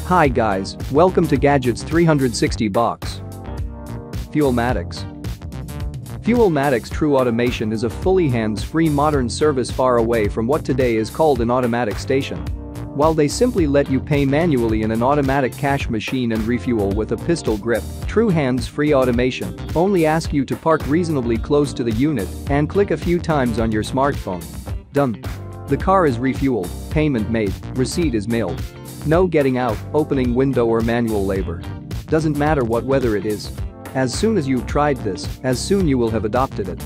Hi guys, welcome to Gadgets 360 Box. Maddox. Maddox True Automation is a fully hands-free modern service far away from what today is called an automatic station. While they simply let you pay manually in an automatic cash machine and refuel with a pistol grip, true hands-free automation only asks you to park reasonably close to the unit and click a few times on your smartphone. Done. The car is refueled, payment made, receipt is mailed. No getting out, opening window or manual labor. Doesn't matter what weather it is. As soon as you've tried this, as soon you will have adopted it.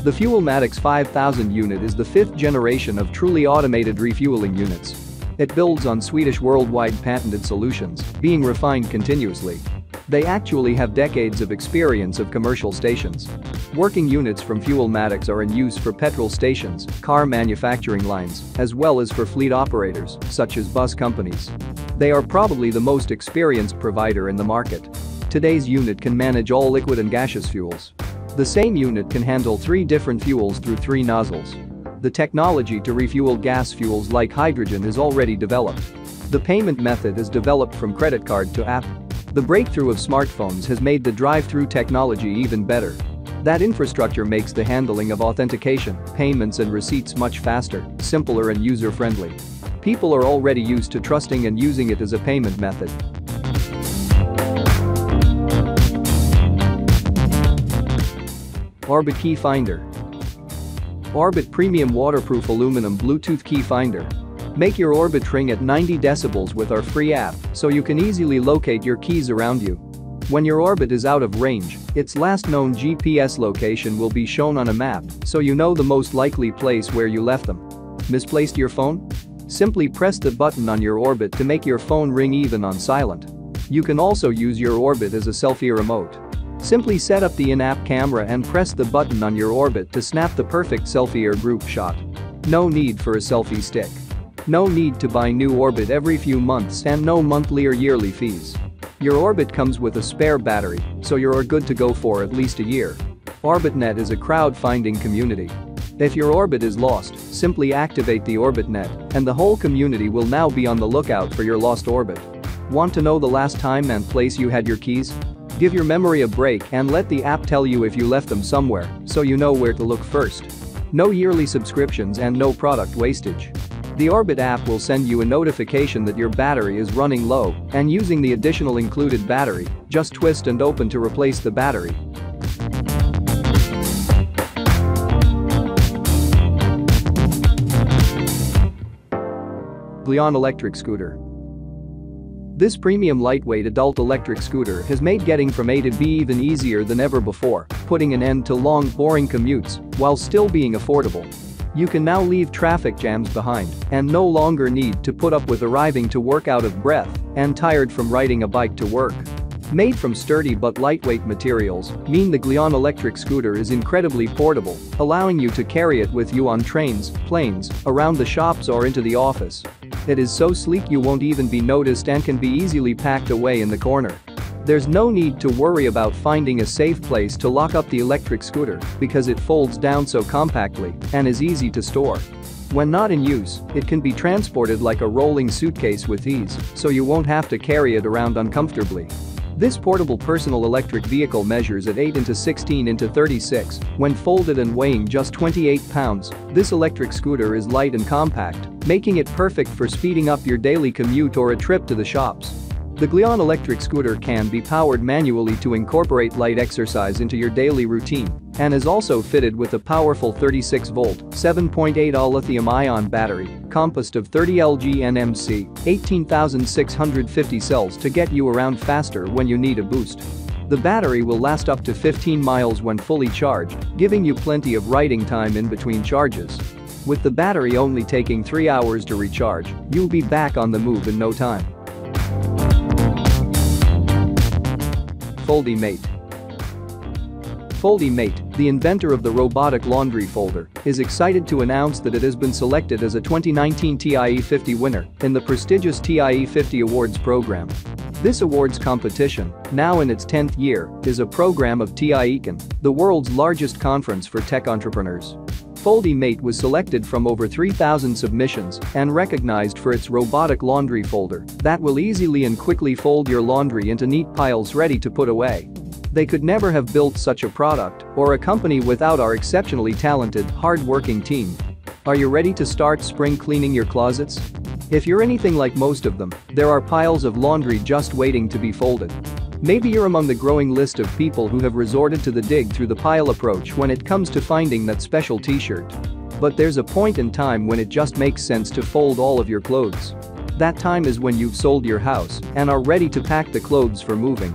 The Maddox 5000 unit is the 5th generation of truly automated refueling units. It builds on Swedish worldwide patented solutions, being refined continuously. They actually have decades of experience of commercial stations. Working units from Maddox are in use for petrol stations, car manufacturing lines, as well as for fleet operators, such as bus companies. They are probably the most experienced provider in the market. Today's unit can manage all liquid and gaseous fuels. The same unit can handle 3 different fuels through 3 nozzles. The technology to refuel gas fuels like hydrogen is already developed. The payment method is developed from credit card to app. The breakthrough of smartphones has made the drive-through technology even better. That infrastructure makes the handling of authentication, payments and receipts much faster, simpler and user-friendly. People are already used to trusting and using it as a payment method. Orbit Key Finder. Orbit Premium Waterproof Aluminum Bluetooth Key Finder. Make your Orbit ring at 90 decibels with our free app so you can easily locate your keys around you. When your Orbit is out of range, its last known GPS location will be shown on a map so you know the most likely place where you left them. Misplaced your phone? Simply press the button on your Orbit to make your phone ring even on silent. You can also use your Orbit as a selfie remote. Simply set up the in-app camera and press the button on your Orbit to snap the perfect selfie or group shot. No need for a selfie stick. No need to buy new Orbit every few months and no monthly or yearly fees. Your Orbit comes with a spare battery, so you're good to go for at least a year. OrbitNet is a crowd-finding community. If your Orbit is lost, simply activate the OrbitNet and the whole community will now be on the lookout for your lost Orbit. Want to know the last time and place you had your keys? Give your memory a break and let the app tell you if you left them somewhere so you know where to look first. No yearly subscriptions and no product wastage. The Orbit app will send you a notification that your battery is running low and using the additional included battery, just twist and open to replace the battery. Electric Scooter. This premium lightweight adult electric scooter has made getting from A to B even easier than ever before, putting an end to long, boring commutes while still being affordable. You can now leave traffic jams behind and no longer need to put up with arriving to work out of breath and tired from riding a bike to work. Made from sturdy but lightweight materials mean the electric scooter is incredibly portable, allowing you to carry it with you on trains, planes, around the shops or into the office. It is so sleek you won't even be noticed and can be easily packed away in the corner. There's no need to worry about finding a safe place to lock up the electric scooter because it folds down so compactly and is easy to store. When not in use, it can be transported like a rolling suitcase with ease, so you won't have to carry it around uncomfortably. This portable personal electric vehicle measures at 8 x 16 x 36. When folded and weighing just 28 pounds, this electric scooter is light and compact, making it perfect for speeding up your daily commute or a trip to the shops. The electric scooter can be powered manually to incorporate light exercise into your daily routine and is also fitted with a powerful 36-volt, 7.8Ah lithium-ion battery, composed of 30 LG NMC, 18,650 cells to get you around faster when you need a boost. The battery will last up to 15 miles when fully charged, giving you plenty of riding time in between charges. With the battery only taking 3 hours to recharge, you'll be back on the move in no time. Foldimate. Foldimate, the inventor of the robotic laundry folder, is excited to announce that it has been selected as a 2019 TIE50 winner in the prestigious TIE50 Awards program. This awards competition, now in its 10th year, is a program of TIECon, the world's largest conference for tech entrepreneurs. Foldimate was selected from over 3,000 submissions and recognized for its robotic laundry folder that will easily and quickly fold your laundry into neat piles ready to put away. They could never have built such a product or a company without our exceptionally talented, hard-working team. Are you ready to start spring cleaning your closets? If you're anything like most of them, there are piles of laundry just waiting to be folded. Maybe you're among the growing list of people who have resorted to the dig through the pile approach when it comes to finding that special t-shirt. But there's a point in time when it just makes sense to fold all of your clothes. That time is when you've sold your house and are ready to pack the clothes for moving.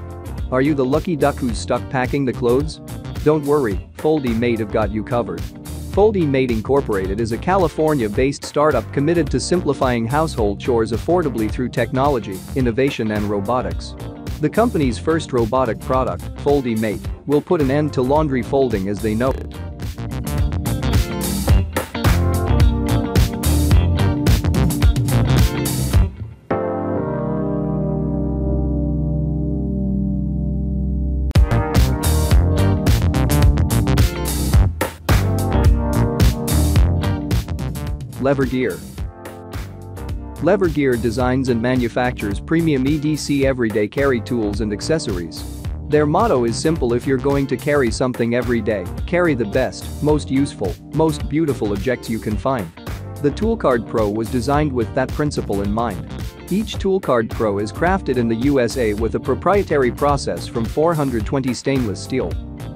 Are you the lucky duck who's stuck packing the clothes? Don't worry, Foldimate have got you covered. Foldimate Incorporated is a California-based startup committed to simplifying household chores affordably through technology, innovation and robotics. The company's first robotic product, Foldimate, will put an end to laundry folding as they know it. Lever Gear. Lever Gear designs and manufactures premium EDC everyday carry tools and accessories. Their motto is simple: if you're going to carry something every day, carry the best, most useful, most beautiful objects you can find. The Toolcard Pro was designed with that principle in mind. Each Toolcard Pro is crafted in the USA with a proprietary process from 420 stainless steel.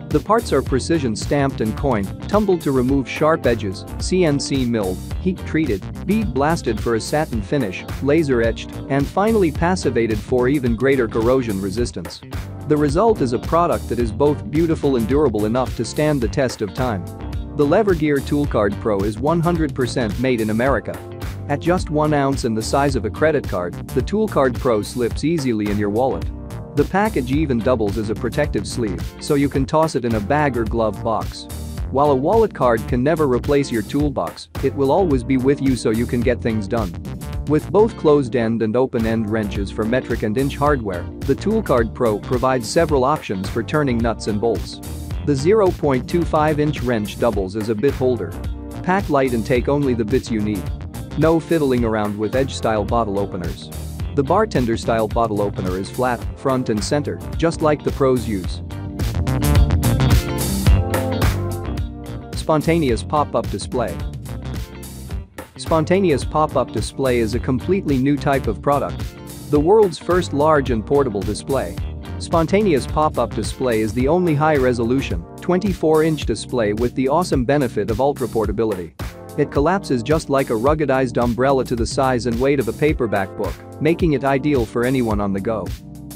The parts are precision stamped and coined, tumbled to remove sharp edges, CNC milled, heat-treated, bead blasted for a satin finish, laser etched, and finally passivated for even greater corrosion resistance. The result is a product that is both beautiful and durable enough to stand the test of time. The Lever Gear Toolcard Pro is 100% made in America. At just 1 ounce and the size of a credit card, the Toolcard Pro slips easily in your wallet. The package even doubles as a protective sleeve, so you can toss it in a bag or glove box. While a wallet card can never replace your toolbox, it will always be with you so you can get things done. With both closed-end and open-end wrenches for metric and inch hardware, the Toolcard Pro provides several options for turning nuts and bolts. The 0.25-inch wrench doubles as a bit holder. Pack light and take only the bits you need. No fiddling around with edge-style bottle openers. The bartender-style bottle opener is flat, front and center, just like the pros use. Spontaneous pop-up display. Spontaneous pop-up display is a completely new type of product. The world's first large and portable display. Spontaneous pop-up display is the only high-resolution, 24-inch display with the awesome benefit of ultra-portability. It collapses just like a ruggedized umbrella to the size and weight of a paperback book, making it ideal for anyone on the go.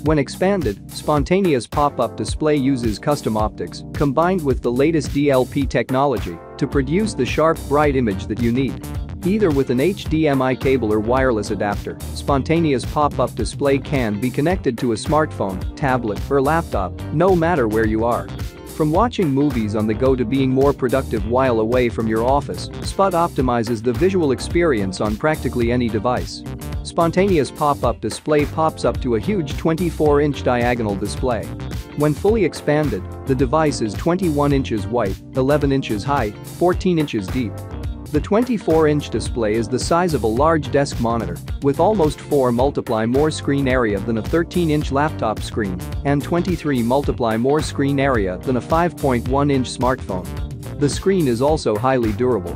When expanded, spontaneous pop-up display uses custom optics combined with the latest DLP technology to produce the sharp, bright image that you need. Either with an HDMI cable or wireless adapter, spontaneous pop-up display can be connected to a smartphone, tablet, or laptop, no matter where you are. From watching movies on the go to being more productive while away from your office, Spot optimizes the visual experience on practically any device. Spontaneous pop-up display pops up to a huge 24-inch diagonal display. When fully expanded, the device is 21 inches wide, 11 inches high, 14 inches deep. The 24-inch display is the size of a large desk monitor, with almost 4 multiply more screen area than a 13-inch laptop screen and 23 multiply more screen area than a 5.1-inch smartphone. The screen is also highly durable.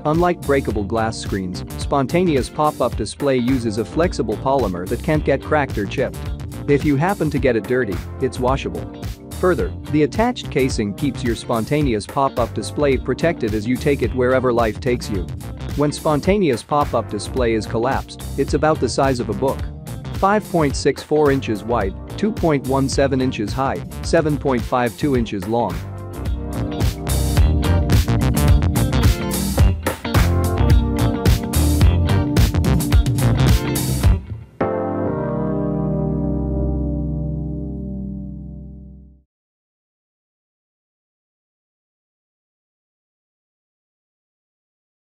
Unlike breakable glass screens, spontaneous pop-up display uses a flexible polymer that can't get cracked or chipped. If you happen to get it dirty, it's washable. Further, the attached casing keeps your spontaneous pop-up display protected as you take it wherever life takes you. When spontaneous pop-up display is collapsed, it's about the size of a book. 5.64 inches wide, 2.17 inches high, 7.52 inches long.